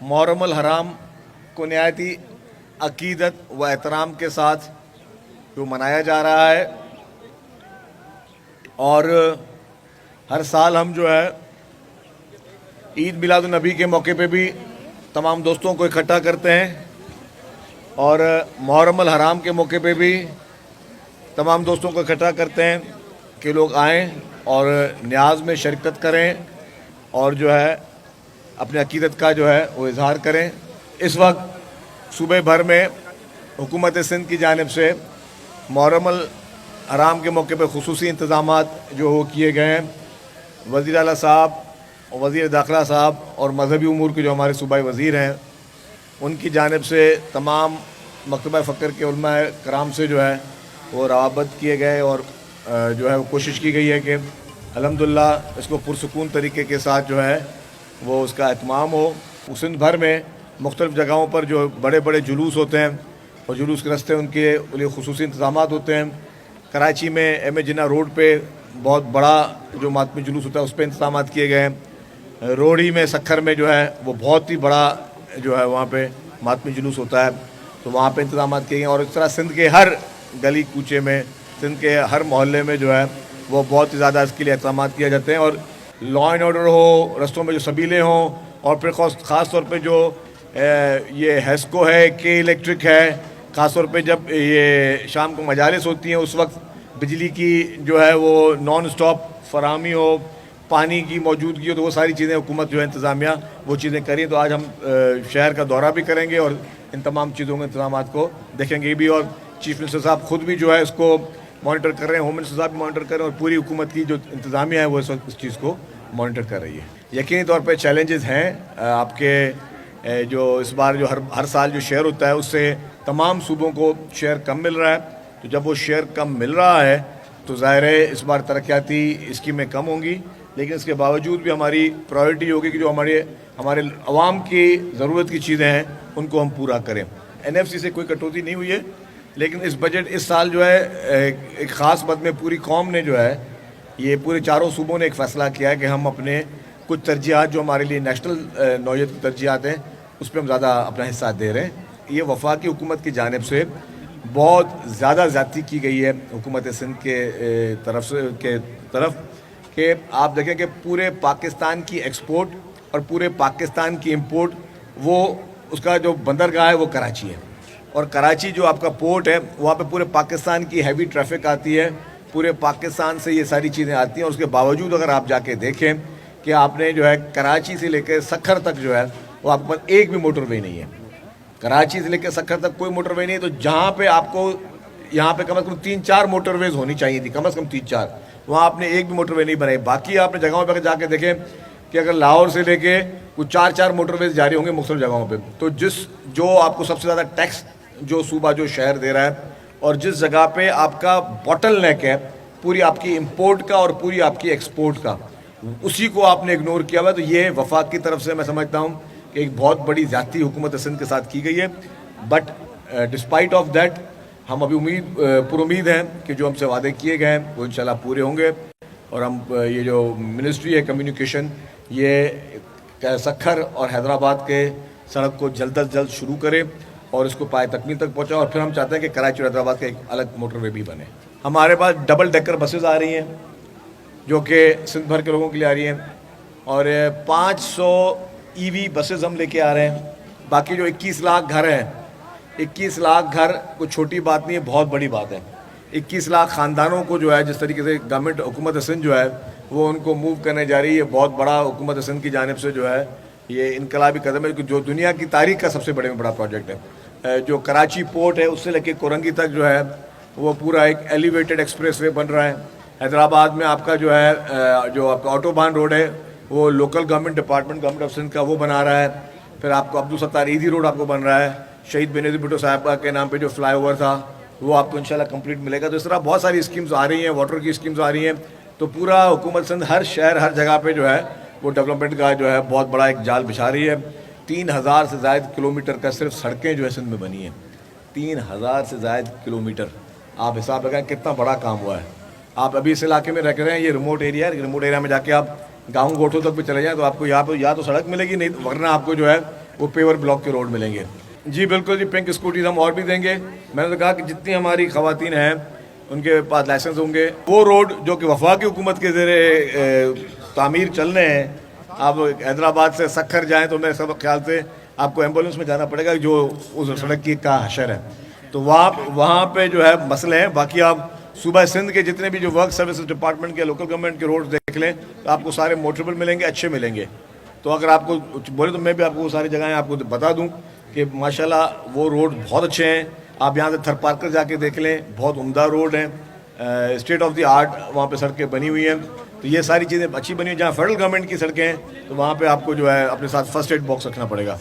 محرم الحرام کو نہایتی عقیدت و احترام کے ساتھ جو منایا جا رہا ہے، اور ہر سال ہم جو ہے عید میلاد النبی کے موقع پہ بھی تمام دوستوں کو اکٹھا کرتے ہیں، اور محرم الحرام کے موقع پہ بھی تمام دوستوں کو اکٹھا کرتے ہیں کہ لوگ آئیں اور نیاز میں شرکت کریں اور جو ہے اپنے عقیدت کا جو ہے وہ اظہار کریں۔ اس وقت صوبے بھر میں حکومت سندھ کی جانب سے محرم الحرام کے موقع پہ خصوصی انتظامات جو وہ کیے گئے ہیں۔ وزیر اعلیٰ صاحب، وزیر داخلہ صاحب اور مذہبی امور کے جو ہمارے صوبائی وزیر ہیں، ان کی جانب سے تمام مکتبہ فکر کے علماء کرام سے جو ہے وہ روابط کیے گئے، اور جو ہے وہ کوشش کی گئی ہے کہ الحمدللہ اس کو پرسکون طریقے کے ساتھ جو ہے وہ اس کا اہتمام ہو۔ سندھ بھر میں مختلف جگہوں پر جو بڑے بڑے جلوس ہوتے ہیں اور جلوس کے راستے ان کے لیے خصوصی انتظامات ہوتے ہیں۔ کراچی میں ایم اے جناح روڈ پہ بہت بڑا جو ماتمی جلوس ہوتا ہے اس پہ انتظامات کیے گئے ہیں۔ روڑی میں سکھر میں جو ہے وہ بہت ہی بڑا جو ہے وہاں پہ ماتمی جلوس ہوتا ہے، تو وہاں پہ انتظامات کیے گئے ہیں، اور اس طرح سندھ کے ہر گلی کوچے میں، سندھ کے ہر محلے میں جو ہے وہ بہت ہی زیادہ اس کے لیے اقدامات کیے جاتے ہیں، اور لا اینڈ آرڈر ہو، رستوں میں جو سبیلیں ہوں، اور پھر خاص طور پہ جو یہ ہیسکو ہے، کے الیکٹرک ہے، خاص طور پہ جب یہ شام کو مجالس ہوتی ہیں اس وقت بجلی کی جو ہے وہ نان اسٹاپ فراہمی ہو، پانی کی موجودگی ہو، تو وہ ساری چیزیں حکومت جو ہے انتظامیہ وہ چیزیں کریں۔ تو آج ہم شہر کا دورہ بھی کریں گے اور ان تمام چیزوں کے انتظامات کو دیکھیں گے بھی، اور چیف منسٹر صاحب خود بھی جو ہے اس کو مانیٹر کر رہے ہیں، ہوم منسٹر صاحب بھی مانیٹر کر رہے ہیں، اور پوری حکومت کی جو انتظامیہ ہے وہ اس وقت اس چیز کو مانیٹر کر رہی ہے۔ یقینی طور پہ چیلنجز ہیں آپ کے، جو اس بار جو ہر سال جو شیئر ہوتا ہے اس سے تمام صوبوں کو شیئر کم مل رہا ہے، تو جب وہ شیئر کم مل رہا ہے تو ظاہر ہے اس بار ترقیاتی اسکیمیں کم ہوں گی، لیکن اس کے باوجود بھی ہماری پرائیورٹی ہوگی کہ جو ہمارے عوام کی ضرورت کی چیزیں ہیں ان کو ہم پورا کریں۔ این ایف سی سے کوئی کٹوتی نہیں ہوئی ہے، لیکن اس بجٹ اس سال جو ہے ایک خاص مد میں پوری قوم نے جو ہے، یہ پورے چاروں صوبوں نے ایک فیصلہ کیا ہے کہ ہم اپنے کچھ ترجیحات جو ہمارے لیے نیشنل نوعیت کی ترجیحات ہیں اس پہ ہم زیادہ اپنا حصہ دے رہے ہیں۔ یہ وفاقی حکومت کی جانب سے بہت زیادہ زیادتی کی گئی ہے حکومت سندھ کے طرف کہ آپ دیکھیں کہ پورے پاکستان کی ایکسپورٹ اور پورے پاکستان کی امپورٹ، وہ اس کا جو بندرگاہ ہے وہ کراچی ہے، اور کراچی جو آپ کا پورٹ ہے وہاں پہ پورے پاکستان کی ہیوی ٹریفک آتی ہے، پورے پاکستان سے یہ ساری چیزیں آتی ہیں، اور اس کے باوجود اگر آپ جا کے دیکھیں کہ آپ نے جو ہے کراچی سے لے کے سکھر تک جو ہے وہ آپ کے پاس ایک بھی موٹر وے نہیں ہے۔ کراچی سے لے کے سکھر تک کوئی موٹر وے نہیں ہے، تو جہاں پہ آپ کو یہاں پہ کم از کم 3-4 موٹر ویز ہونی چاہیے تھی، کم از کم 3-4، وہاں آپ نے ایک بھی موٹر وے نہیں بنائی۔ باقی آپ نے جگہوں پہ جا کے دیکھیں کہ اگر لاہور سے لے کے کچھ 4 موٹر ویز جاری ہوں گے مختلف جگہوں پہ، تو جو آپ کو سب سے زیادہ ٹیکس جو صوبہ جو شہر دے رہا ہے، اور جس جگہ پہ آپ کا باٹل نیک ہے پوری آپ کی امپورٹ کا اور پوری آپ کی ایکسپورٹ کا، اسی کو آپ نے اگنور کیا ہوا ہے۔ تو یہ وفاق کی طرف سے میں سمجھتا ہوں کہ ایک بہت بڑی زیادتی حکومت سندھ کے ساتھ کی گئی ہے، بٹ ڈسپائٹ آف دیٹ ہم ابھی پر امید ہیں کہ جو ہم سے وعدے کیے گئے ہیں وہ انشاءاللہ پورے ہوں گے، اور ہم یہ جو منسٹری ہے کمیونیکیشن، یہ سکھر اور حیدرآباد کے سڑک کو جلد از جلد شروع کرے اور اس کو پائے تکمیل تک پہنچا، اور پھر ہم چاہتے ہیں کہ کراچی اور حیدرآباد کا ایک الگ موٹر وے بھی بنے۔ ہمارے پاس ڈبل ڈیکر بسز آ رہی ہیں جو کہ سندھ بھر کے لوگوں کے لیے آ رہی ہیں، اور 500 ای وی بسز ہم لے کے آ رہے ہیں۔ باقی جو 21 لاکھ گھر ہیں، 21 لاکھ گھر کوئی چھوٹی بات نہیں ہے، بہت بڑی بات ہے۔ 21 لاکھ خاندانوں کو جو ہے جس طریقے سے گورنمنٹ حکومت سندھ جو ہے وہ ان کو موو کرنے جا رہی ہے، بہت بڑا حکومت سندھ کی جانب سے جو ہے یہ انقلابی قدم ہے، جو دنیا کی تاریخ کا سب سے بڑا پروجیکٹ ہے۔ جو کراچی پورٹ ہے اس سے لے کے کورنگی تک جو ہے وہ پورا ایک ایلیویٹڈ ایکسپریس وے بن رہا ہے۔ حیدرآباد میں آپ کا جو ہے جو آپ کا آٹو بان روڈ ہے وہ local government department government of Sindh کا وہ بنا رہا ہے۔ پھر آپ کو عبدالستار ایدھی روڈ آپ کو بن رہا ہے، شہید بینظیر بھٹو صاحب کے نام پہ جو فلائی اوور تھا وہ آپ کو انشاءاللہ کمپلیٹ ملے گا۔ تو اس طرح بہت ساری اسکیمز آ رہی ہیں، واٹر کی اسکیمز آ رہی ہیں، تو پورا حکومت سندھ ہر شہر ہر جگہ پہ جو ہے وہ ڈیولپمنٹ کا جو ہے بہت بڑا ایک جال بچھا رہی ہے۔ 3000 سے زائد کلومیٹر کا صرف سڑکیں جو ہے سندھ میں بنی ہیں، 3000 سے زائد کلومیٹر، آپ حساب لگائیں کتنا بڑا کام ہوا ہے۔ آپ ابھی اس علاقے میں رہ رہے ہیں، یہ ریموٹ ایریا ہے، ریموٹ ایریا میں جا کے آپ گاؤں گوٹھوں تک بھی چلے جائیں تو آپ کو یہاں پہ یا تو سڑک ملے گی، نہیں ورنہ آپ کو جو ہے وہ پیور بلاک کے روڈ ملیں گے. جی بالکل جی, پنک اسکوٹیز ہم اور بھی دیں گے. میں نے تو کہا کہ جتنی ہماری خواتین ہیں ان کے پاس لائسنس ہوں گے. وہ روڈ جو کہ وفاقی حکومت کے زیر تعمیر چل رہے ہیں, آپ حیدرآباد سے سکھر جائیں تو میرے سب خیال سے آپ کو ایمبولینس میں جانا پڑے گا جو اس سڑک کی کا حشر ہے. تو وہاں پہ جو ہے مسئلے ہیں. باقی آپ صوبہ سندھ کے جتنے بھی جو ورک سروسز ڈپارٹمنٹ کے لوکل گورنمنٹ کے روڈ دیکھ لیں تو آپ کو سارے موٹریبل ملیں گے, اچھے ملیں گے. تو اگر آپ کو بولے تو میں بھی آپ کو وہ ساری جگہیں آپ کو بتا دوں کہ ماشاءاللہ وہ روڈ بہت اچھے ہیں. آپ یہاں سے تھر پارکر جا کے دیکھ لیں, بہت عمدہ روڈ ہیں, اسٹیٹ آف دی آرٹ وہاں پہ سڑکیں بنی ہوئی ہیں. تو یہ ساری چیزیں اچھی بنی ہوئی. جہاں فیڈرل گورنمنٹ کی سڑکیں ہیں تو وہاں پہ آپ کو جو ہے اپنے ساتھ فرسٹ ایڈ باکس رکھنا پڑے گا.